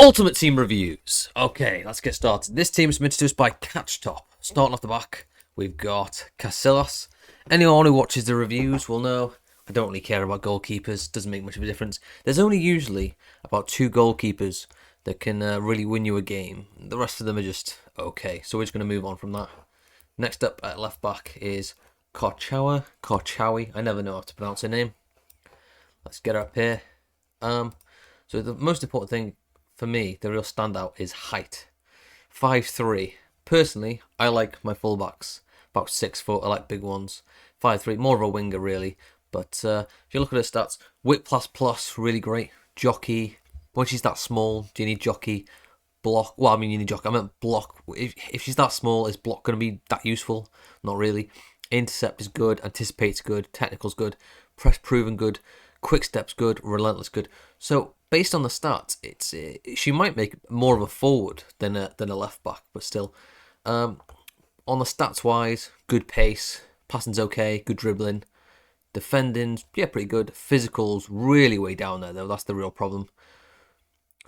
Ultimate Team Reviews. Okay, let's get started. This team is submitted to us by Catchtop. Starting off the back, we've got Casillas. Anyone who watches the reviews will know I don't really care about goalkeepers. Doesn't make much of a difference. There's only usually about 2 goalkeepers that can really win you a game. The rest of them are just okay. So we're just going to move on from that. Next up at left back is Korchawi. I never know how to pronounce her name. Let's get her up here. So the most important thing for me, the real standout, is height. 5'3". Personally, I like my fullbacks about 6 foot. I like big ones. 5'3", more of a winger really. But if you look at her stats, width plus, really great. Jockey, when she's that small, do you need jockey? Block, well, I mean, you need jockey. I meant block. If she's that small, is block going to be that useful? Not really. Intercept is good. Anticipate's good. Technical's good. Press proven good. Quick step's good. Relentless good. So based on the stats, she might make more of a forward than a left back, but still, on the stats wise, good pace, passing's okay, good dribbling, defending's pretty good, physical's really way down there though. That's the real problem.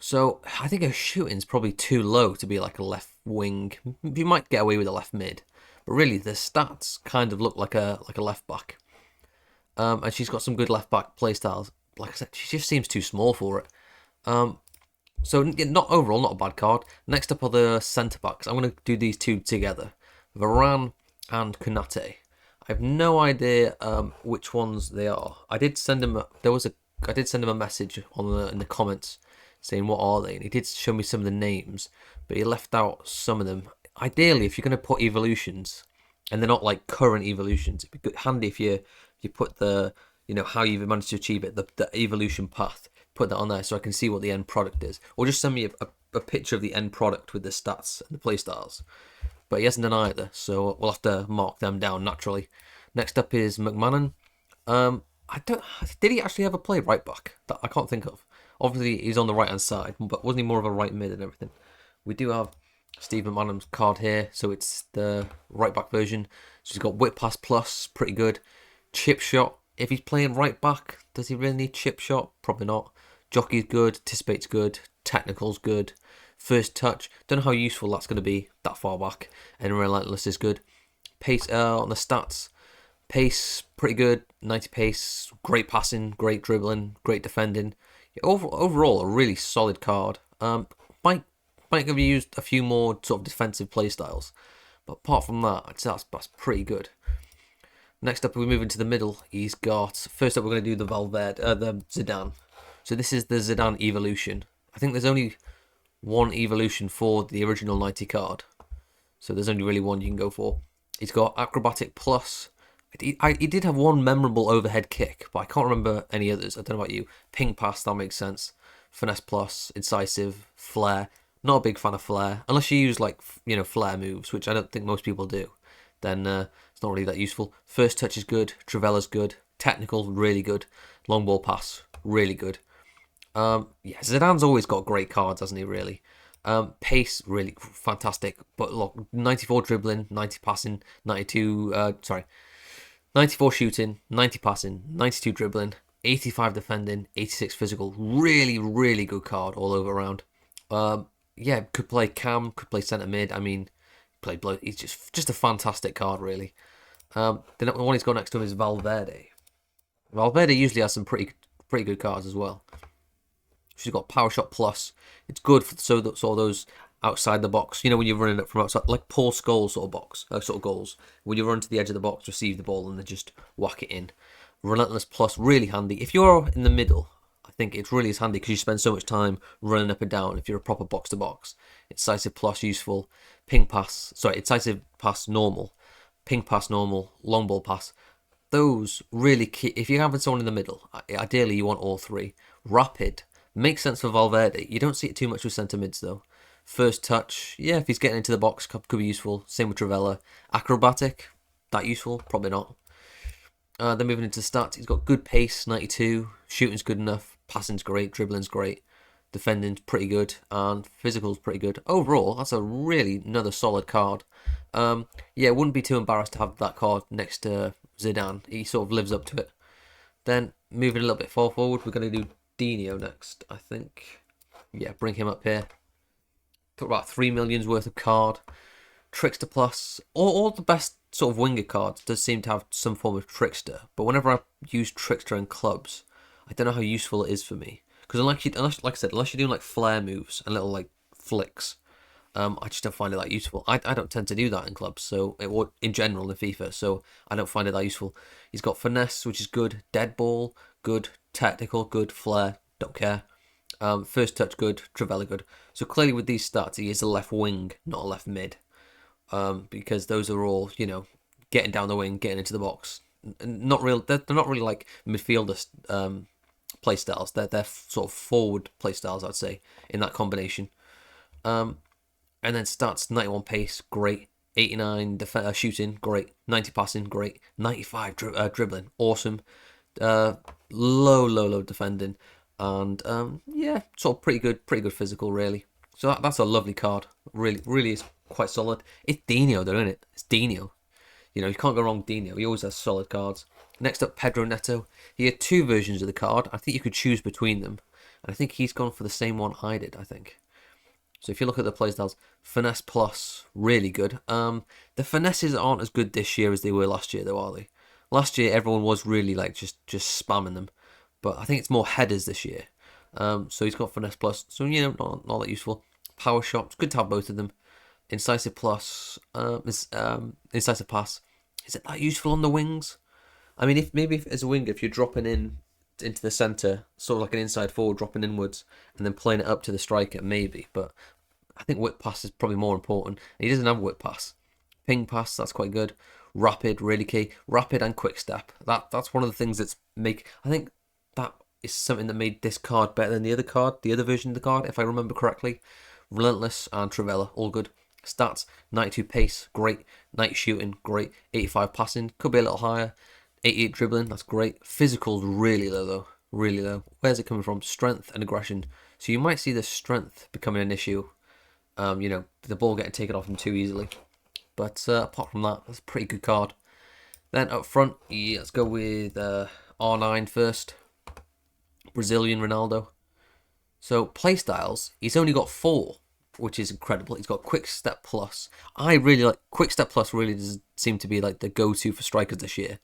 So I think her shooting's probably too low to be like a left wing. You might get away with a left mid, but really the stats kind of look like a left back. And she's got some good left back play styles. Like I said, she just seems too small for it. So not overall, not a bad card. Next up are the centre backs. I'm going to do these two together, Varane and Konate. I have no idea which ones they are. I did send him. I did send him a message in the comments saying what are they, and he did show me some of the names, but he left out some of them. Ideally, if you're going to put evolutions, and they're not like current evolutions, it'd be good, handy if you put the how you've managed to achieve it, the evolution path. Put that on there so I can see what the end product is, or just send me a picture of the end product with the stats and the play styles. But he hasn't done either, so we'll have to mark them down naturally. Next up is McMahon. Did he actually ever play right back? That I can't think of. Obviously he's on the right hand side, but wasn't he more of a right mid and everything? We do have Steve McManam's card here, so it's the right back version. So he's got whip pass plus, pretty good. Chip shot. If he's playing right back, does he really need chip shot? Probably not. Jockey's good, anticipate's good, technical's good, first touch, don't know how useful that's going to be that far back, and relentless is good. Pace on the stats, pace pretty good, 90 pace, great passing, great dribbling, great defending. Overall a really solid card. Might have used a few more sort of defensive play styles, but apart from that, I'd say that's pretty good. Next up, we move into the middle. He's got, first up we're going to do the the Zidane. So this is the Zidane evolution. I think there's only one evolution for the original 90 card. So there's only really one you can go for. He's got acrobatic plus. He did have one memorable overhead kick, but I can't remember any others. I don't know about you. Ping pass, that makes sense. Finesse plus, incisive, flair. Not a big fan of flair. Unless you use like, flair moves, which I don't think most people do. Then it's not really that useful. First touch is good. Trivella's good. Technical, really good. Long ball pass, really good. Zidane's always got great cards, hasn't he, really? Pace, really fantastic. But look, 94 dribbling, 90 passing, 94 shooting, 90 passing, 92 dribbling, 85 defending, 86 physical. Really, really good card all over around. Could play cam, could play centre mid. I mean, play blow. He's just a fantastic card, really. The one he's got next to him is Valverde. Valverde usually has some pretty good cards as well. She's got power shot plus. It's good for those outside the box. When you're running it from outside, like Paul Scholes sort of goals. When you run to the edge of the box, receive the ball, and then just whack it in. Relentless plus, really handy. If you're in the middle, I think it really is handy because you spend so much time running up and down. If you're a proper box to box, incisive plus useful. Incisive pass normal, ping pass normal, long ball pass. Those really key. If you're having someone in the middle, ideally you want all three. Rapid. Makes sense for Valverde. You don't see it too much with centre mids though. First touch, if he's getting into the box, could be useful. Same with Trivella. Acrobatic, that useful? Probably not. Then moving into stats, he's got good pace, 92. Shooting's good enough. Passing's great. Dribbling's great. Defending's pretty good. And physical's pretty good. Overall, that's another solid card. Wouldn't be too embarrassed to have that card next to Zidane. He sort of lives up to it. Then moving a little bit forward, we're going to do Dino next, I think. Yeah, bring him up here. Talk about 3 million's worth of card. Trickster Plus. All the best sort of winger cards does seem to have some form of Trickster. But whenever I use Trickster in clubs, I don't know how useful it is for me. Because unless, like I said, unless you're doing like flare moves and little like flicks, I just don't find it that useful. I don't tend to do that in clubs, so in general in FIFA, so I don't find it that useful. He's got finesse, which is good. Dead ball, good. Technical, good. Flair, don't care. First touch, good. Trivela, good. So clearly with these stats, he is a left wing, not a left mid. Because those are all, getting down the wing, getting into the box. Not real. They're not really like midfielder play styles. They're sort of forward play styles, I'd say, in that combination. And then stats 91 pace, great. 89 shooting, great. 90 passing, great. 95 dribbling, awesome. Low defending, and yeah, sort of pretty good physical, really. So that's a lovely card. Really is quite solid. It's Dino though, isn't it? It's Dino. You can't go wrong with Dino. He always has solid cards. Next up, Pedro Neto. He had two versions of the card. I think you could choose between them. And I think he's gone for the same one I did, I think. So if you look at the playstyles, Finesse Plus, really good. The Finesses aren't as good this year as they were last year, though, are they? Last year, everyone was really like just spamming them. But I think it's more headers this year. So he's got Finesse Plus. So, not that useful. Power Shot, it's good to have both of them. Incisive Plus, Incisive Pass. Is it that useful on the wings? I mean, if as a winger, if you're dropping in into the centre, sort of like an inside forward, dropping inwards, and then playing it up to the striker, maybe. But I think whip pass is probably more important. And he doesn't have whip pass. Ping pass, that's quite good. Rapid, really key. Rapid and quick step. That's one of the things I think that is something that made this card better than the other version of the card, if I remember correctly. Relentless and Trivela, all good. Stats, 92 pace, great. 90 shooting, great. 85 passing, could be a little higher. 88 dribbling, that's great. Physical's really low though, really low. Where's it coming from? Strength and aggression. So you might see the strength becoming an issue. The ball getting taken off him too easily. But apart from that, that's a pretty good card. Then up front, let's go with R9 first. Brazilian Ronaldo. So playstyles, he's only got 4, which is incredible. He's got Quick Step Plus. I really like Quick Step Plus. Really does seem to be like the go-to for strikers this year.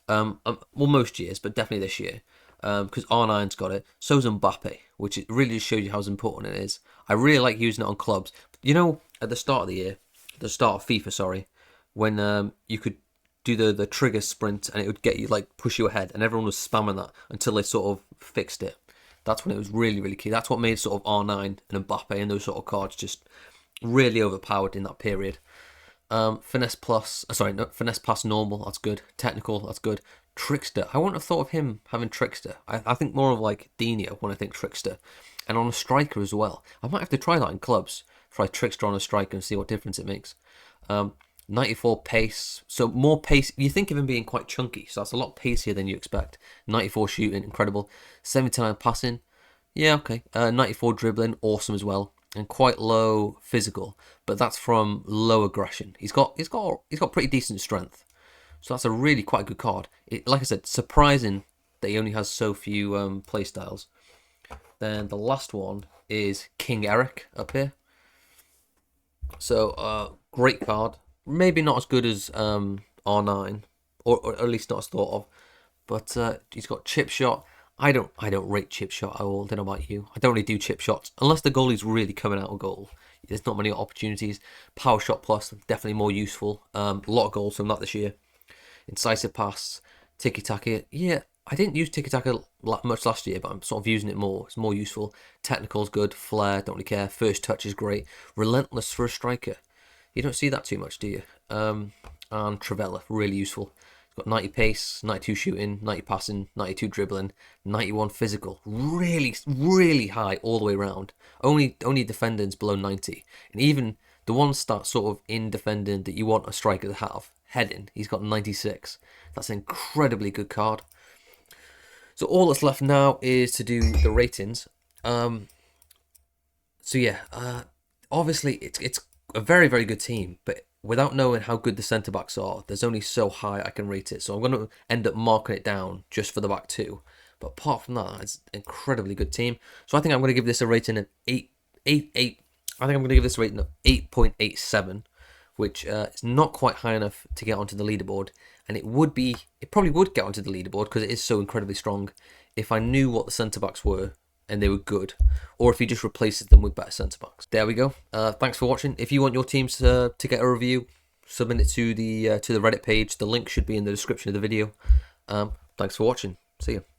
Well, most years, but definitely this year. Because R9's got it. So's Mbappe, which it really just shows you how important it is. I really like using it on clubs. At the start of the year, the start of FIFA, sorry, when you could do the trigger sprint and it would get you, like, push you ahead, and everyone was spamming that until they sort of fixed it. That's when it was really, really key. That's what made sort of R9 and Mbappe and those sort of cards just really overpowered in that period. Finesse Pass normal, that's good. Technical, that's good. Trickster, I wouldn't have thought of him having Trickster. I think more of like Dino when I think Trickster. And on a striker as well. I might have to try that in clubs. Try Trickster on a striker and see what difference it makes. 94 pace, so more pace. You think of him being quite chunky, so that's a lot pacier than you expect. 94 shooting, incredible. 79 passing, yeah, okay. 94 dribbling, awesome as well. And quite low physical, but that's from low aggression. He's got pretty decent strength, so that's a really quite good card. Like I said, surprising that he only has so few play styles. Then the last one is King Eric up here. So great card. Maybe not as good as R9, or at least not as thought of. But he's got chip shot. I don't rate chip shot at all. I don't know about you. I don't really do chip shots unless the goalie's really coming out of goal. There's not many opportunities. Power shot plus, definitely more useful. A lot of goals from that this year. Incisive pass, tiki taka. Yeah, I didn't use tiki taka much last year, but I'm sort of using it more. It's more useful. Technical's good. Flair, don't really care. First touch is great. Relentless for a striker. You don't see that too much, do you? And Trivela, really useful. He's got 90 pace, 92 shooting, 90 passing, 92 dribbling, 91 physical. Really, really high all the way around. Only defending's below 90. And even the one stat sort of in defending that you want a striker to have, heading, he's got 96. That's an incredibly good card. So all that's left now is to do the ratings. So yeah, obviously it's a very, very good team, but without knowing how good the centre-backs are, there's only so high I can rate it. So I'm going to end up marking it down just for the back two. But apart from that, it's an incredibly good team. So I think I'm going to give this a rating of 8. I think I'm going to give this a rating of 8.87, which is not quite high enough to get onto the leaderboard. And it probably would get onto the leaderboard because it is so incredibly strong if I knew what the centre-backs were and they were good, or if he just replaces them with better centre-backs. There we go. Thanks for watching. If you want your teams to get a review, submit it to the Reddit page. The link should be in the description of the video. Thanks for watching. See you.